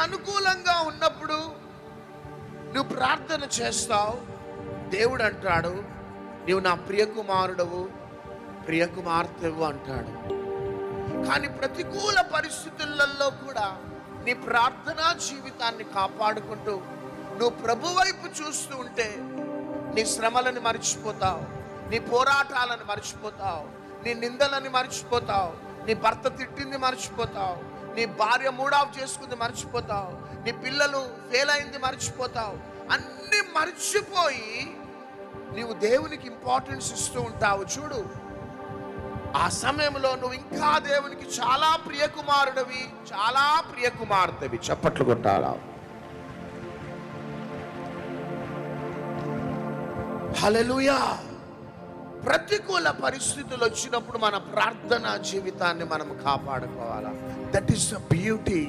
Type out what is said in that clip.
అనుకూలంగా ఉన్నప్పుడు నువ్వు ప్రార్థన చేస్తావు. దేవుడు అంటాడు, నీవు నా ప్రియకుమారుడవు, ప్రియకుమార్తెవు అంటాడు. కానీ ప్రతికూల పరిస్థితులలో కూడా నీ ప్రార్థనా జీవితాన్ని కాపాడుకుంటూ నువ్వు ప్రభు వైపు చూస్తూ ఉంటే నీ శ్రమలను మర్చిపోతావు, నీ పోరాటాలను మర్చిపోతావు, నీ నిందలని మర్చిపోతావు, నీ భర్త తిట్టింది మర్చిపోతావు, నీ భార్య మూడ్ ఆఫ్ చేసుకుంది మర్చిపోతావు, నీ పిల్లలు ఫెయిల్ అయింది మర్చిపోతావు. అన్ని మర్చిపోయి నీవు దేవునికి ఇంపార్టెన్స్ ఇస్తూ ఉంటావు. చూడు, ఆ సమయంలో నువ్వు ఇంకా దేవునికి చాలా ప్రియకుమారుడివి, చాలా ప్రియకుమార్తెవి. చప్పట్లు కొట్టాలా? హల్లెలూయా. ప్రతికూల పరిస్థితులు వచ్చినప్పుడు మన ప్రార్థనా జీవితాన్ని మనం కాపాడుకోవాలా. That is the beauty.